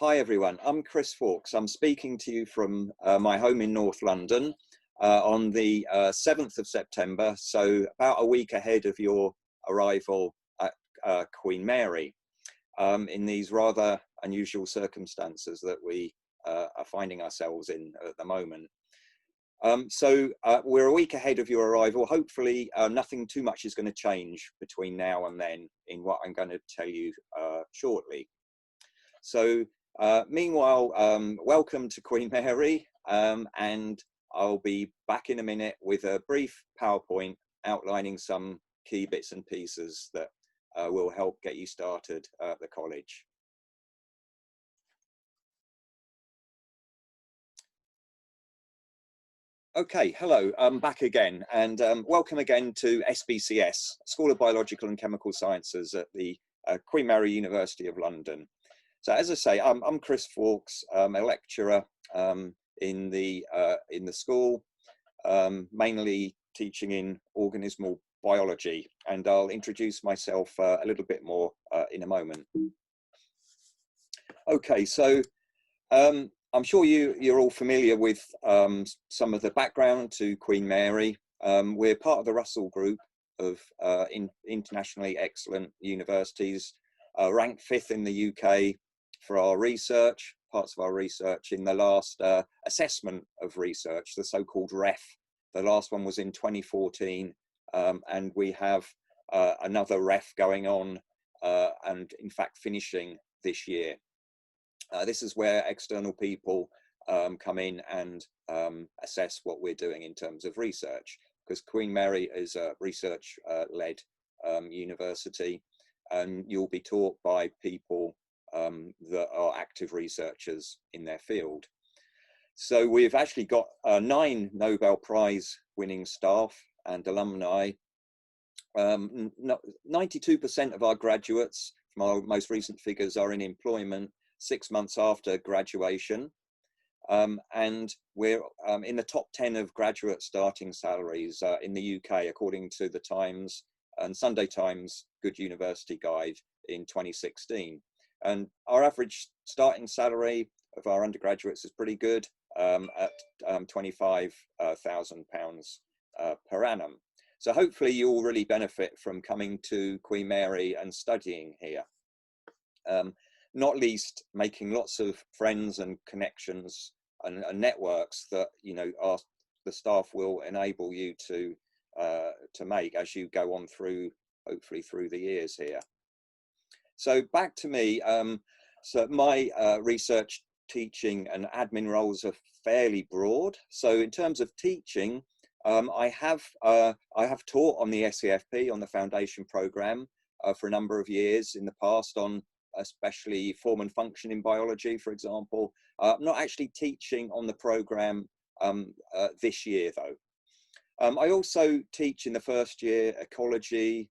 Hi everyone, I'm Chris Faulkes. I'm speaking to you from my home in North London on the 7th of September, so about a week ahead of your arrival at Queen Mary, in these rather unusual circumstances that we are finding ourselves in at the moment. We're a week ahead of your arrival. Hopefully nothing too much is going to change between now and then in what I'm going to tell you shortly. So meanwhile, welcome to Queen Mary, and I'll be back in a minute with a brief PowerPoint outlining some key bits and pieces that will help get you started at the college. Okay, hello, I'm back again, and welcome again to SBCS, School of Biological and Chemical Sciences at the Queen Mary University of London. So as I say, I'm Chris Faulkes, a lecturer in the school, mainly teaching in organismal biology, and I'll introduce myself a little bit more in a moment. Okay, so I'm sure you're all familiar with some of the background to Queen Mary. We're part of the Russell Group of internationally excellent universities, ranked 5th in the UK for our research, parts of our research in the last assessment of research, the so-called REF. The last one was in 2014, and we have another REF going on and in fact finishing this year. This is where external people come in and assess what we're doing in terms of research, because Queen Mary is a research-led university, and you'll be taught by people that are active researchers in their field. So we've actually got 9 Nobel Prize winning staff and alumni. 92% of our graduates, from our most recent figures, are in employment 6 months after graduation, and we're in the top 10 of graduate starting salaries in the UK, according to the Times and Sunday Times Good University Guide in 2016. And our average starting salary of our undergraduates is pretty good, at £25,000 per annum. So hopefully you all really benefit from coming to Queen Mary and studying here. Not least making lots of friends and connections and networks that, you know, the staff will enable you to make as you go on through, hopefully through the years here. So back to me. So my research, teaching and admin roles are fairly broad. So in terms of teaching, I have taught on the SEFP, on the foundation program, for a number of years in the past, on especially form and function in biology, for example. I'm not actually teaching on the program this year though. I also teach in the first year ecology,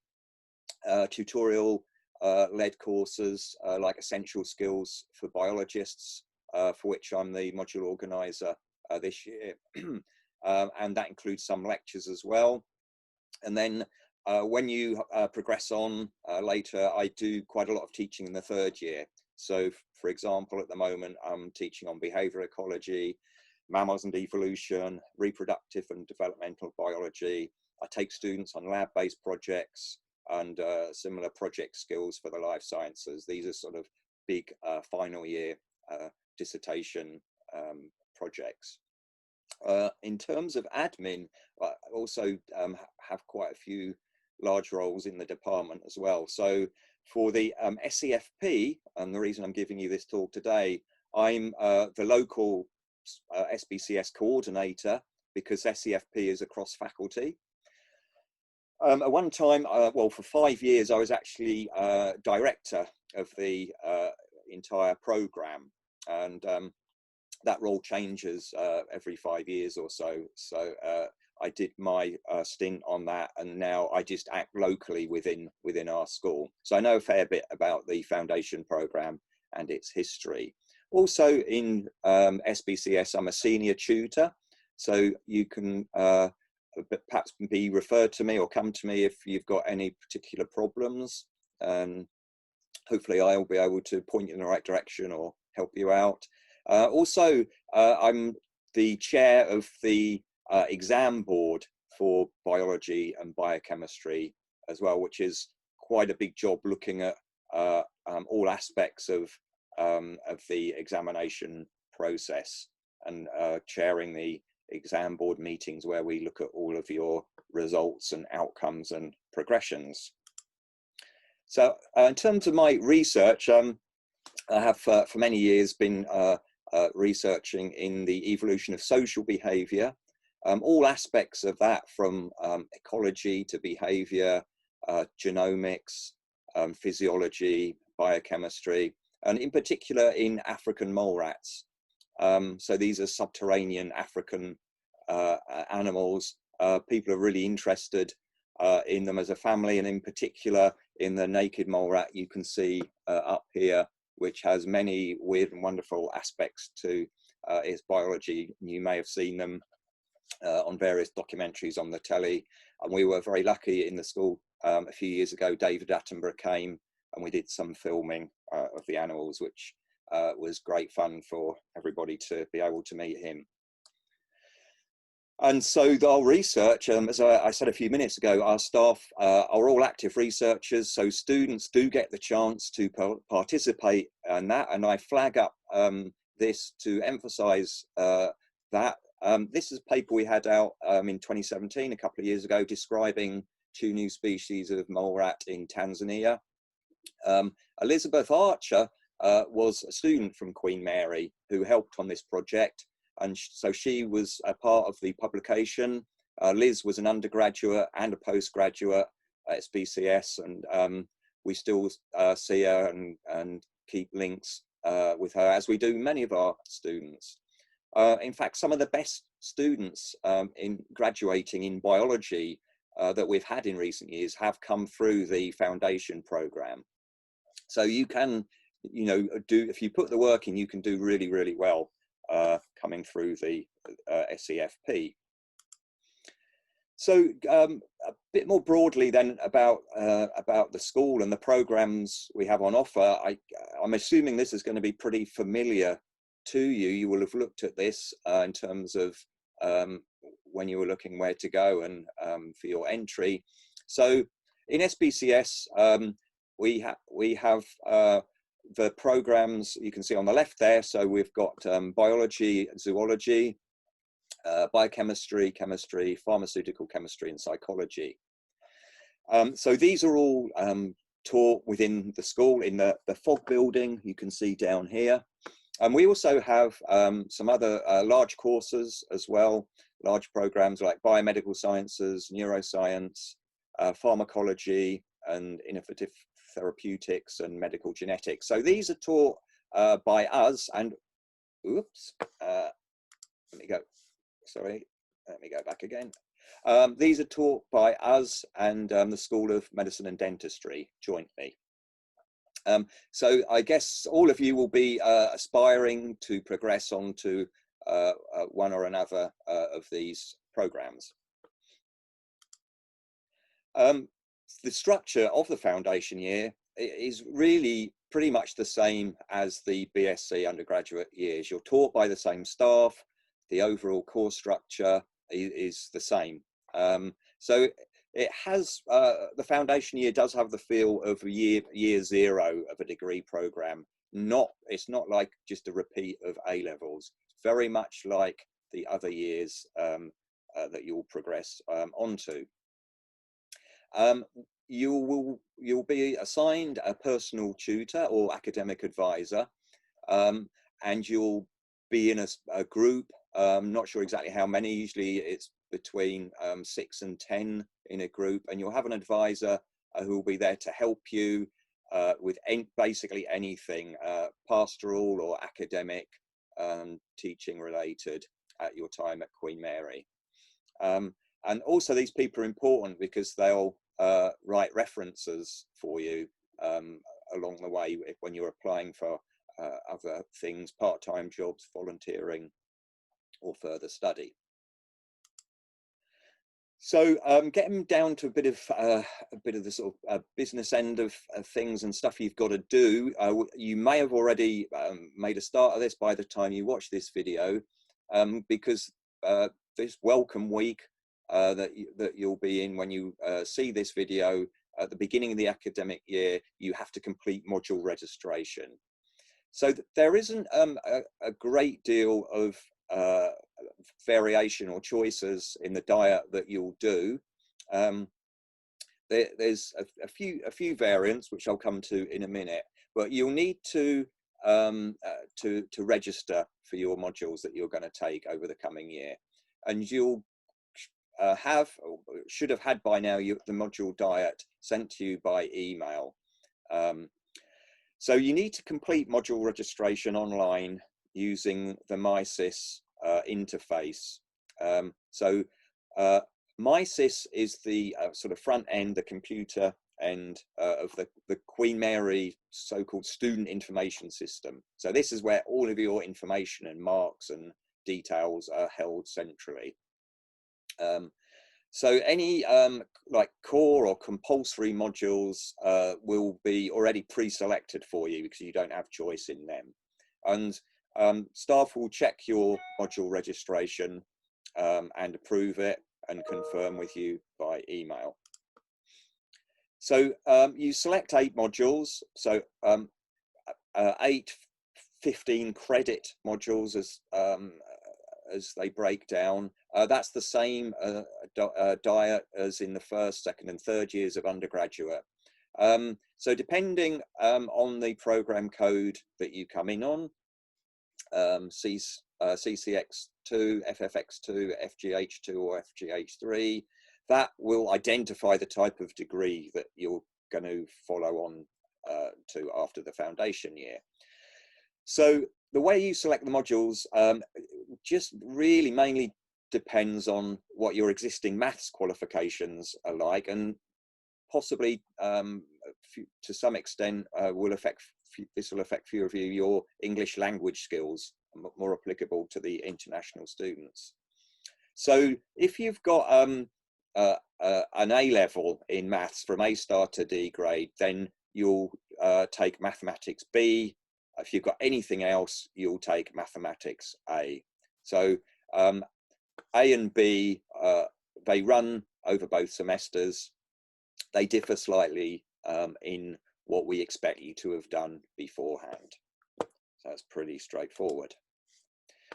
tutorial led courses like essential skills for biologists, for which I'm the module organizer this year. And that includes some lectures as well. And then when you progress on later, I do quite a lot of teaching in the 3rd year. So for example, at the moment, I'm teaching on behavior ecology, mammals and evolution, reproductive and developmental biology. I take students on lab-based projects and similar project skills for the life sciences. These are sort of big final year dissertation projects. In terms of admin, I also have quite a few large roles in the department as well. So for the SEFP, and the reason I'm giving you this talk today, I'm the local SBCS coordinator, because SEFP is across faculty. At one time, well, for 5 years, I was actually director of the entire program, and that role changes every 5 years or so. So I did my stint on that, and now I just act locally within our school. So I know a fair bit about the foundation program and its history. Also in SBCS, I'm a senior tutor, so you can perhaps be referred to me or come to me if you've got any particular problems. Hopefully I'll be able to point you in the right direction or help you out. Also, I'm the chair of the exam board for biology and biochemistry as well, which is quite a big job, looking at all aspects of the examination process, and chairing the exam board meetings where we look at all of your results and outcomes and progressions. So in terms of my research, I have for many years been researching in the evolution of social behavior, all aspects of that, from ecology to behavior, genomics, physiology, biochemistry, and in particular in African mole rats. So these are subterranean African animals. People are really interested in them as a family, and in particular in the naked mole rat you can see up here, which has many weird and wonderful aspects to its biology. You may have seen them on various documentaries on the telly, and we were very lucky in the school a few years ago. David Attenborough came and we did some filming of the animals, which was great fun for everybody to be able to meet him. And so our research, as I said a few minutes ago, our staff are all active researchers, so students do get the chance to participate in that, and I flag up this to emphasize that. This is a paper we had out in 2017, a couple of years ago, describing 2 new species of mole rat in Tanzania. Elizabeth Archer was a student from Queen Mary who helped on this project, and so she was a part of the publication. Liz was an undergraduate and a postgraduate at SBCS, and we still see her and keep links with her, as we do many of our students. In fact, some of the best students in graduating in biology that we've had in recent years have come through the foundation program. So you can, if you put the work in, you can do really, really well coming through the SEFP. So a bit more broadly then about the school and the programs we have on offer. I'm assuming this is going to be pretty familiar to you. You will have looked at this in terms of when you were looking where to go and for your entry. So in SBCS, we have the programs you can see on the left there. So we've got biology, zoology, biochemistry, chemistry, pharmaceutical chemistry, and psychology. So these are all taught within the school in the FOG building you can see down here. And we also have some other large courses as well, large programs like biomedical sciences, neuroscience, pharmacology, and innovative therapeutics and medical genetics. So these are taught by us, and oops, let me go, sorry, let me go back again. These are taught by us and the School of Medicine and Dentistry jointly. So I guess all of you will be aspiring to progress on to one or another of these programs. The structure of the foundation year is really pretty much the same as the BSc undergraduate years. You're taught by the same staff. The overall course structure is the same. So it has, the foundation year does have the feel of year zero of a degree program. It's not like just a repeat of A levels. It's very much like the other years that you'll progress onto. You'll be assigned a personal tutor or academic advisor, and you'll be in a group. Not sure exactly how many. Usually it's between 6 and 10 in a group, and you'll have an advisor who will be there to help you with basically anything pastoral or academic, teaching related at your time at Queen Mary. And also these people are important because they'll write references for you along the way when you're applying for other things, part-time jobs, volunteering, or further study. So getting down to a bit of the sort of business end of things and stuff you've got to do. You may have already made a start of this by the time you watch this video, because this welcome week that you'll be in when you see this video at the beginning of the academic year, you have to complete module registration. So there isn't a great deal of variation or choices in the diet that you'll do. There's a few variants which I'll come to in a minute, but you'll need to register for your modules that you're going to take over the coming year, and you'll should have had by now the module diet sent to you by email. So you need to complete module registration online using the MySys interface. So MySys is the sort of front end, the computer end of the Queen Mary so-called student information system. So this is where all of your information and marks and details are held centrally. So any like core or compulsory modules will be already pre-selected for you because you don't have choice in them. And staff will check your module registration and approve it and confirm with you by email. So you select 8 modules, so 8 15 credit modules as they break down. That's the same diet as in the first, second and third years of undergraduate. So depending on the program code that you come in on, CCX2, FFX2, FGH2 or FGH3, that will identify the type of degree that you're going to follow on to after the foundation year. So the way you select the modules just really mainly depends on what your existing maths qualifications are like, and possibly to some extent this will affect few of you your English language skills, more applicable to the international students. So if you've got an A level in maths from A star to D grade, then you'll take mathematics B. If you've got anything else, you'll take mathematics A. So A and B, they run over both semesters. They differ slightly in what we expect you to have done beforehand. So that's pretty straightforward.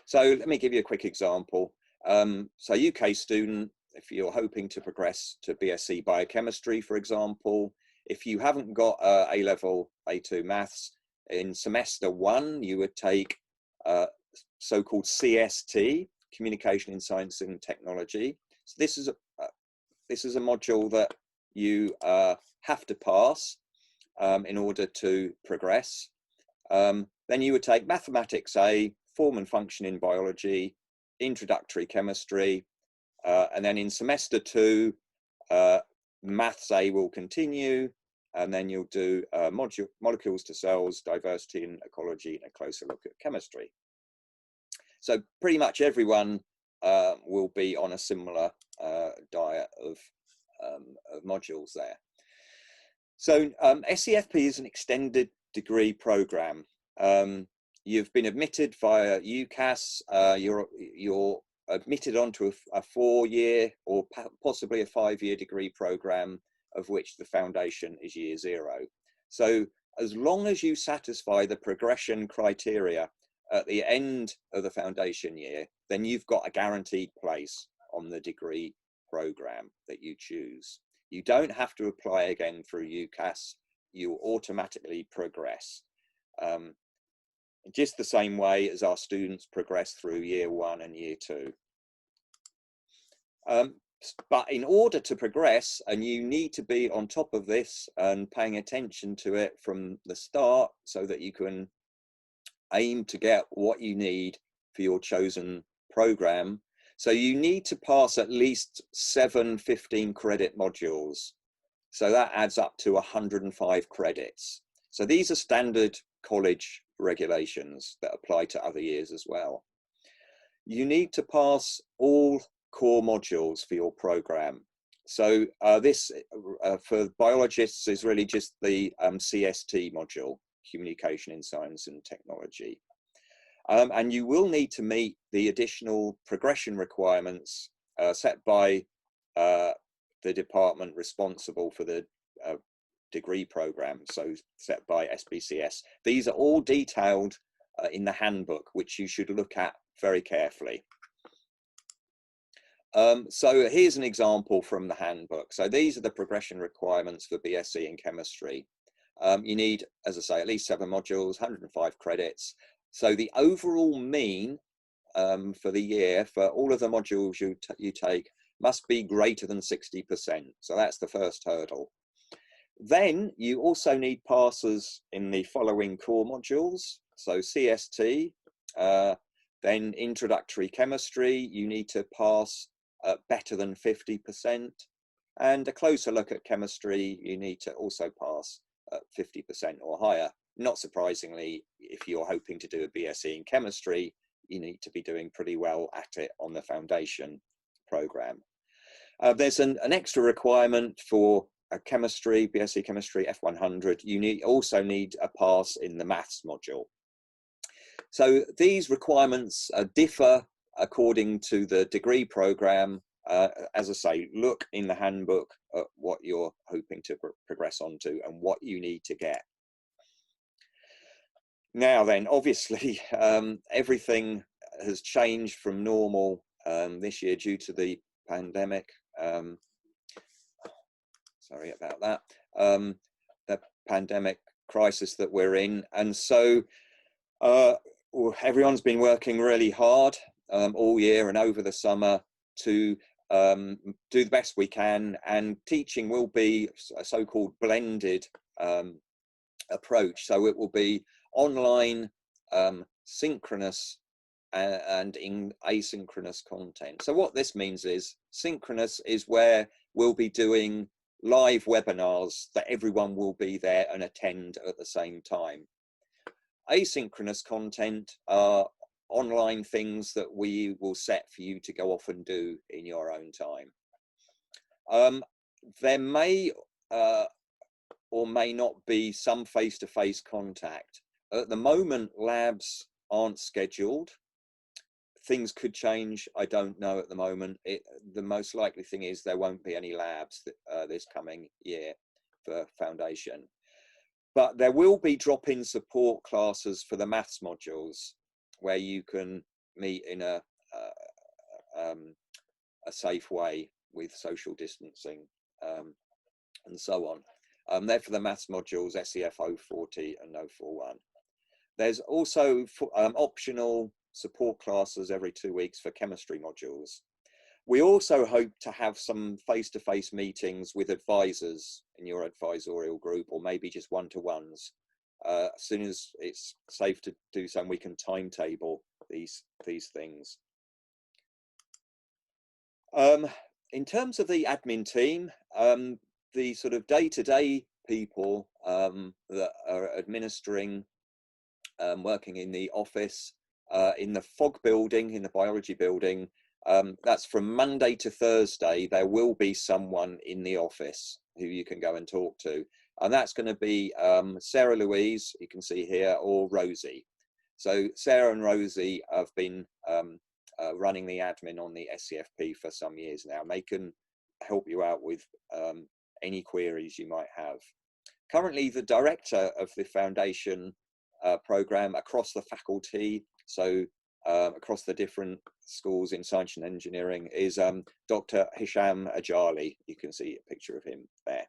So let me give you a quick example. So UK student, if you're hoping to progress to BSc Biochemistry, for example, if you haven't got A-level A2 maths, in semester 1, you would take so-called CST, Communication in Science and Technology. So this is a module that you have to pass in order to progress. Then you would take Mathematics A, Form and Function in Biology, Introductory Chemistry, and then in semester 2, Maths A will continue, and then you'll do Molecules to Cells, Diversity and Ecology, and a closer look at chemistry. So pretty much everyone will be on a similar diet of modules there. So SEFP is an extended degree program. You've been admitted via UCAS. You're admitted onto a 4-year or possibly a 5-year degree program, of which the foundation is year 0. So as long as you satisfy the progression criteria at the end of the foundation year, then you've got a guaranteed place on the degree program that you choose. You don't have to apply again through UCAS. You automatically progress. Just the same way as our students progress through year 1 and year 2. But in order to progress, and you need to be on top of this and paying attention to it from the start so that you can aim to get what you need for your chosen program. So you need to pass at least 7 15 credit modules. So that adds up to 105 credits. So these are standard college regulations that apply to other years as well. You need to pass all core modules for your program. So this for biologists is really just the CST module, Communication in Science and Technology. And you will need to meet the additional progression requirements set by the department responsible for the degree program, so set by SBCS. These are all detailed in the handbook, which you should look at very carefully. So here's an example from the handbook. So these are the progression requirements for BSc in chemistry. You need, as I say, at least 7 modules, 105 credits. So the overall mean for the year for all of the modules you take must be greater than 60%. So that's the first hurdle. Then you also need passes in the following core modules. So CST, then introductory chemistry, you need to pass better than 50%. And a closer look at chemistry, you need to also pass 50% or higher. Not surprisingly, if you're hoping to do a BSc in chemistry, you need to be doing pretty well at it on the foundation program. There's an extra requirement for chemistry, BSc chemistry F100. You also need a pass in the maths module. So these requirements differ according to the degree program. As I say, look in the handbook at what you're hoping to progress onto and what you need to get. Now then, obviously, everything has changed from normal this year due to the pandemic. Sorry about that. The pandemic crisis that we're in. And so everyone's been working really hard all year and over the summer to do the best we can, and teaching will be a so-called blended approach. So it will be online, synchronous and in asynchronous content. So what this means is synchronous is where we'll be doing live webinars that everyone will be there and attend at the same time. Asynchronous content are online things that we will set for you to go off and do in your own time. There may or may not be some face-to-face contact. At the moment, labs aren't scheduled. Things could change, I don't know at the moment. The most likely thing is there won't be any labs this coming year for foundation. But there will be drop-in support classes for the maths modules where you can meet in a safe way with social distancing and so on. They're for the maths modules SEF 040 and 041. There's also optional support classes every 2 weeks for chemistry modules. We also hope to have some face-to-face meetings with advisors in your advisorial group, or maybe just one-to-ones. As soon as it's safe to do so, and we can timetable these things. In terms of the admin team, the sort of day-to-day people that are administering, working in the office, in the FOG building, in the biology building, that's from Monday to Thursday. There will be someone in the office who you can go and talk to. And that's going to be Sarah Louise, you can see here, or Rosie. So Sarah and Rosie have been running the admin on the SEFP for some years now. And they can help you out with any queries you might have. Currently, the director of the foundation program across the faculty, so across the different schools in science and engineering, is Dr Hisham Ajali. You can see a picture of him there.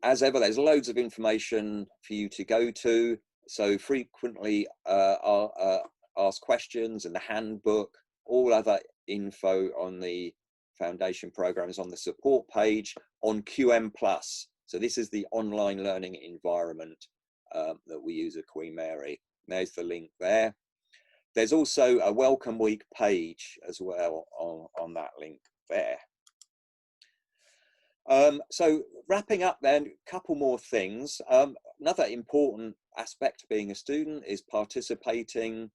As ever, there's loads of information for you to go to. So frequently ask questions, and the handbook, all other info on the foundation program is on the support page on QM+. So this is the online learning environment that we use at Queen Mary. There's the link there. There's also a Welcome Week page as well on that link there. So wrapping up then, a couple more things. Another important aspect of being a student is participating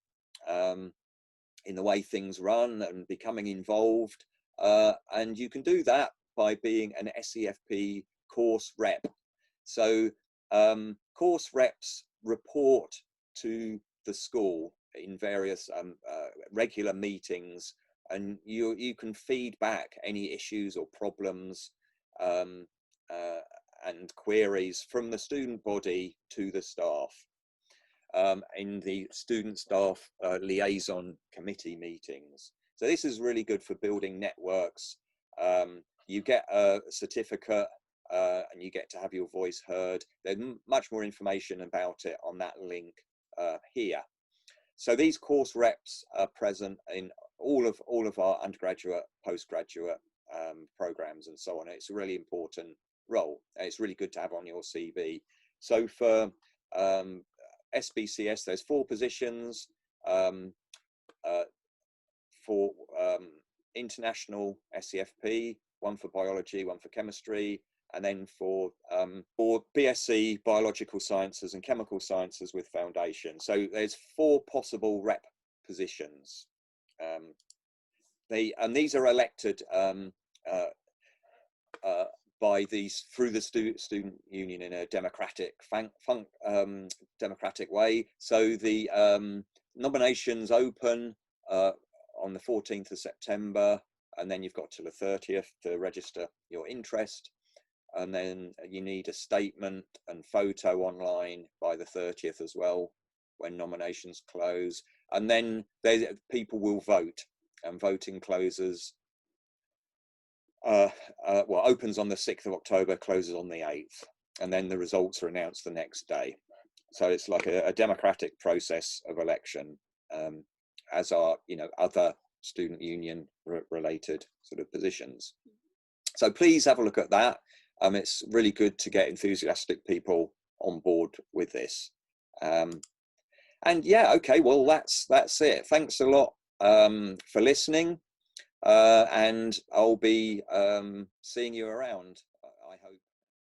in the way things run and becoming involved. And you can do that by being an SEFP course rep. So course reps report to the school in various regular meetings, and you can feed back any issues or problems and queries from the student body to the staff in the student staff liaison committee meetings. So this is really good for building networks. You get a certificate and you get to have your voice heard. There's much more information about it on that link here. So these course reps are present in all of our undergraduate, postgraduate programs and so on. It's a really important role. It's really good to have on your CV. So for SBCS, there's 4 positions. For international SEFP, 1 for biology, 1 for chemistry, and then for BSc biological sciences and chemical sciences with foundation. So there's 4 possible rep positions. These are elected by through the student union in a democratic democratic way. So the nominations open on the 14th of September, and then you've got till the 30th to register your interest, and then you need a statement and photo online by the 30th as well when nominations close, and then people will vote, and voting closes well, opens on the 6th of October, closes on the 8th, and then the results are announced the next day. So it's like a democratic process of election, as are, you know, other student union related sort of positions. So please have a look at that. It's really good to get enthusiastic people on board with this. And yeah, okay, well, that's it. Thanks a lot for listening. And I'll be seeing you around, I hope.